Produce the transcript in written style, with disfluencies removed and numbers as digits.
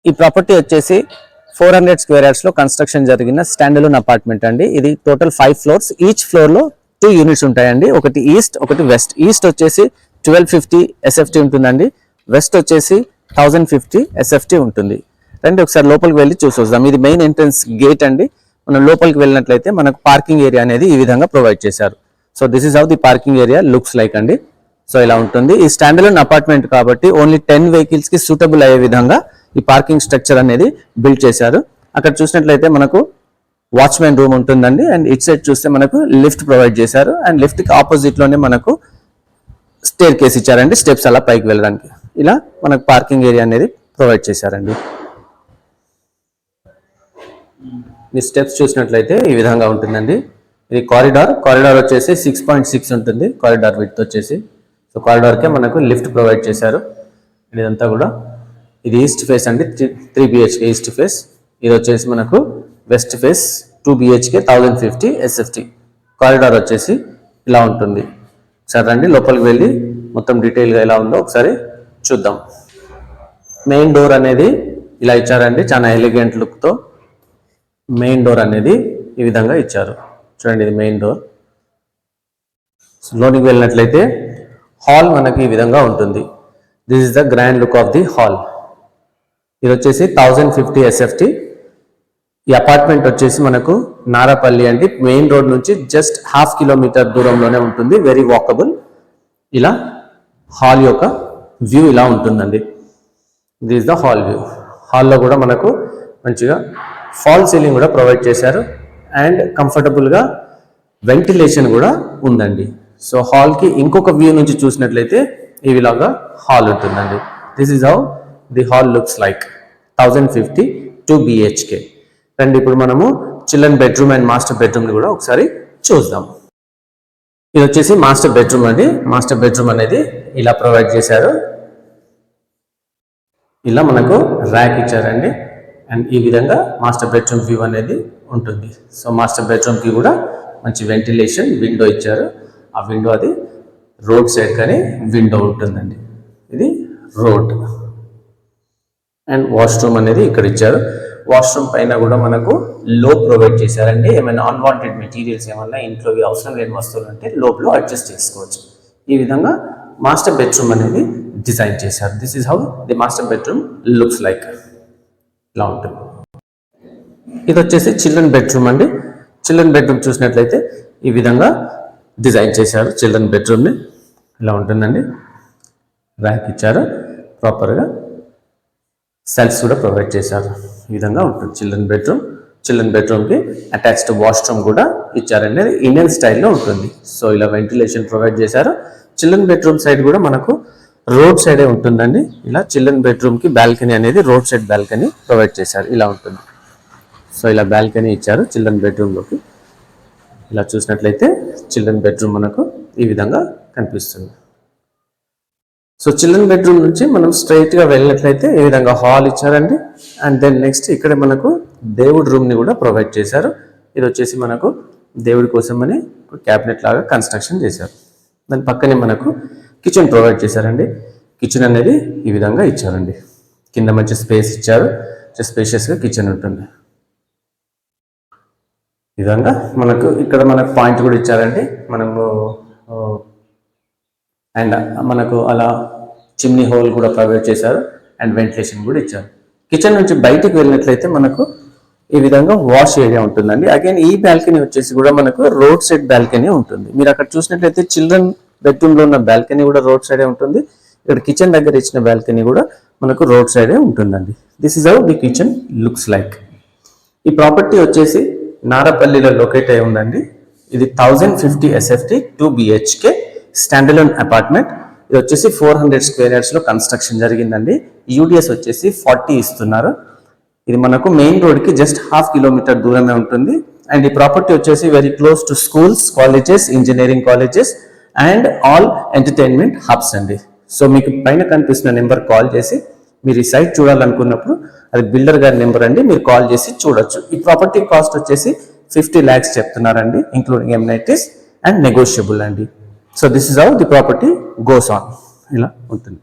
ఈ ప్రాపర్టీ వచ్చేసి 400 square yards లో కన్స్ట్రక్షన్ జరిగిన స్టాండ్ అలోన్ అపార్ట్మెంట్ అండి. ఇది టోటల్ 5 ఫ్లోర్స్. ఈచ్ ఫ్లోర్ లో 2 యూనిట్స్ ఉంటాయండి. ఒకటి ఈస్ట్, ఒకటి వెస్ట్. ఈస్ట్ వచ్చేసి 1250 SFT ఉంటుందండి. వెస్ట్ వచ్చేసి 1050 SFT ఉంటుంది. రండి ఒకసారి లోపలికి వెళ్ళి చూసొద్దాం. ఇది మెయిన్ ఎంట్రన్స్ గేట్ అండి. మనం లోపలికి వెళ్ళినట్లయితే మనకు పార్కింగ్ ఏరియా అనేది ఈ విధంగా ప్రొవైడ్ చేశారు. So this is how the parking area looks like అండి. సో ఇలా ఉంటుంది. ఈ స్టాండ్ అలోన్ అపార్ట్మెంట్ కాబట్టి ఓన్లీ 10 వెహికల్స్ కి సూటబుల్ అయ్యే విధంగా ఈ పార్కింగ్ స్ట్రక్చర్ అనేది బిల్డ్ చేశారు. అక్కడ చూసినట్లయితే మనకు వాచ్మెన్ రూమ్ ఉంటుందండి. అండ్ ఇట్ సైడ్ చూస్తే మనకు లిఫ్ట్ ప్రొవైడ్ చేశారు. అండ్ లిఫ్ట్ కి ఆపోజిట్ లోనే మనకు స్టేర్ కేస్ ఇచ్చారండి, స్టెప్స్ అలా పైకి వెళ్ళడానికి. ఇలా మనకు పార్కింగ్ ఏరియా అనేది ప్రొవైడ్ చేశారండి. మీ స్టెప్స్ చూసినట్లయితే ఈ విధంగా ఉంటుందండి. ఇది కారిడార్ వచ్చేసి 6.6 ఉంటుంది. కారిడార్ విడ్త్ వచ్చేసి. సో కారిడార్కే మనకు లిఫ్ట్ ప్రొవైడ్ చేశారు. ఇదంతా కూడా ఇది ఈస్ట్ ఫేస్ అండి, 3 BHK ఈస్ట్ ఫేస్. ఇది వచ్చేసి మనకు west face 2 BHK 1050 SFT. Corridor వచ్చేసి ఇలా ఉంటుంది. సరే రండి లోపలికి వెళ్ళి మొత్తం డీటెయిల్గా ఎలా ఉందో ఒకసారి చూద్దాం. మెయిన్ డోర్ అనేది ఇలా ఇచ్చారండి, చాలా ఎలిగెంట్ లుక్తో. మెయిన్ డోర్ అనేది ఈ విధంగా ఇచ్చారు. చూడండి ఇది మెయిన్ డోర్. లోనికి వెళ్ళినట్లయితే హాల్ మనకి ఈ విధంగా ఉంటుంది. This is the grand look of the hall. ఇది వచ్చేసి 1050 SFT. ఈ అపార్ట్మెంట్ వచ్చేసి మనకు నారాపల్లి అండి. మెయిన్ రోడ్ నుంచి జస్ట్ 1/2 కిలోమీటర్ దూరంలోనే ఉంటుంది. Very walkable. ఇలా హాల్ యొక్క వ్యూ ఇలా ఉంటుందండి. This is the hall view. హాల్లో కూడా మనకు మంచిగా ఫాల్ సీలింగ్ కూడా ప్రొవైడ్ చేశారు. అండ్ కంఫర్టబుల్గా వెంటిలేషన్ కూడా ఉందండి. సో హాల్కి ఇంకొక వ్యూ నుంచి చూసినట్లయితే ఈ విధంగా హాల్ ఉంటుందండి. This is how the hall looks like. 1050 2 BHK. రండి ఇప్పుడు మనము చిల్డ్రన్ బెడ్రూమ్ అండ్ మాస్టర్ బెడ్రూమ్ని కూడా ఒకసారి చూద్దాం. ఇది వచ్చేసి మాస్టర్ బెడ్రూమ్ అండి. మాస్టర్ బెడ్రూమ్ అనేది ఇలా ప్రొవైడ్ చేశారు. ఇలా మనకు ర్యాక్ ఇచ్చారండి. అండ్ ఈ విధంగా మాస్టర్ బెడ్రూమ్ వ్యూ అనేది ఉంటుంది. సో మాస్టర్ బెడ్రూమ్కి కూడా మంచి వెంటిలేషన్ విండో ఇచ్చారు. ఆ విండో అది రోడ్ సైడ్ కానీ విండో ఉంటుందండి. ఇది రోడ్. అండ్ వాష్రూమ్ అనేది ఇక్కడ ఇచ్చారు. వాష్రూమ్ పైన కూడా మనకు లో ప్రొవైడ్ చేశారండి. ఏమైనా అన్వాంటెడ్ మెటీరియల్స్ ఏమన్నా ఇంట్లో అవసరం లేని వస్తువులు అంటే లోపల అడ్జస్ట్ చేసుకోవచ్చు. ఈ విధంగా మాస్టర్ బెడ్రూమ్ అనేది డిజైన్ చేశారు. This is how the master bedroom looks like. ఇలా ఉంటుంది. ఇది వచ్చేసి చిల్డ్రన్ బెడ్రూమ్ అండి. చిల్డ్రన్ బెడ్రూమ్ చూసినట్లయితే ఈ విధంగా డిజైన్ చేశారు. చిల్డ్రన్ బెడ్రూమ్ని ఇలా ఉంటుందండి. ర్యాక్ ఇచ్చారు. ప్రాపర్గా సెల్ఫ్స్ కూడా ప్రొవైడ్ చేశారు. ఈ విధంగా ఉంటుంది చిల్డ్రన్ బెడ్రూమ్. చిల్డ్రన్ బెడ్రూమ్కి అటాచ్డ్ వాష్రూమ్ కూడా ఇచ్చారండి. అది ఇండియన్ స్టైల్లో ఉంటుంది. సో ఇలా వెంటిలేషన్ ప్రొవైడ్ చేశారు. చిల్డ్రన్ బెడ్రూమ్ సైడ్ కూడా మనకు రోడ్ సైడే ఉంటుందండి. ఇలా చిల్డ్రన్ బెడ్రూమ్కి బాల్కనీ అనేది రోడ్ సైడ్ బాల్కనీ ప్రొవైడ్ చేశారు. ఇలా ఉంటుంది. సో ఇలా బాల్కనీ ఇచ్చారు చిల్డ్రన్ బెడ్రూమ్లోకి. ఇలా చూసినట్లయితే చిల్డ్రన్ బెడ్రూమ్ మనకు ఈ విధంగా కనిపిస్తుంది. సో చిల్డ్రన్ బెడ్రూమ్ నుంచి మనం స్ట్రైట్గా వెళ్ళినట్లయితే ఈ విధంగా హాల్ ఇచ్చారండి. అండ్ దెన్ నెక్స్ట్ ఇక్కడ మనకు దేవుడి రూమ్ని కూడా ప్రొవైడ్ చేశారు. ఇది వచ్చేసి మనకు దేవుడి కోసం అని క్యాబినెట్ లాగా కన్స్ట్రక్షన్ చేశారు. దాని పక్కనే మనకు కిచెన్ ప్రొవైడ్ చేశారండి. కిచెన్ అనేది ఈ విధంగా ఇచ్చారండి. కింద మంచి స్పేస్ ఇచ్చారు. స్పేషియస్గా కిచెన్ ఉంటుంది. ఈ విధంగా మనకు ఇక్కడ మనకు పాయింట్ కూడా ఇచ్చారండి. మనము అండ్ మనకు అలా చిమ్నీ హోల్ కూడా ప్రొవైడ్ చేశారు. అండ్ వెంటిలేషన్ కూడా ఇచ్చారు. కిచెన్ నుంచి బయటికి వెళ్ళినట్లయితే మనకు ఈ విధంగా వాష్ ఏరియా ఉంటుందండి. అగైన్ ఈ బాల్కనీ వచ్చేసి కూడా మనకు రోడ్ సైడ్ బాల్కనీ ఉంటుంది. మీరు అక్కడ చూసినట్లయితే చిల్డ్రన్ బెడ్రూమ్లో ఉన్న బాల్కనీ కూడా రోడ్ సైడే ఉంటుంది. ఇక్కడ కిచెన్ దగ్గర ఇచ్చిన బాల్కనీ కూడా మనకు రోడ్ సైడే ఉంటుందండి. This is how the kitchen looks like. ఈ ప్రాపర్టీ వచ్చేసి నారాపల్లిలో లొకేట్ అయి ఉందండి. ఇది 1050 SFT 2 BHK stand alone apartment. ఇది వచ్చేసి 400 స్క్వేర్ యార్డ్స్లో కన్స్ట్రక్షన్ జరిగిందండి. యూడిఎస్ వచ్చేసి 40 ఇస్తున్నారు. ఇది మనకు మెయిన్ రోడ్కి జస్ట్ 1/2 కిలోమీటర్ దూరమే ఉంటుంది. అండ్ ఈ ప్రాపర్టీ వచ్చేసి very close to schools, colleges, engineering colleges and all entertainment hubs అండి. సో మీకు పైన కనిపిస్తున్న నెంబర్ కాల్ చేసి మీరు ఈ సైట్ చూడాలనుకున్నప్పుడు అది బిల్డర్ గారి నెంబర్ అండి, మీరు కాల్ చేసి చూడొచ్చు. ఈ ప్రాపర్టీ కాస్ట్ వచ్చేసి 50 lakhs చెప్తున్నారండి, ఇంక్లూడింగ్ ఎమ్యూనిటీస్ అండ్ నెగోషియబుల్ అండి. So this is how the property goes on. ఇలా ఉంటుంది.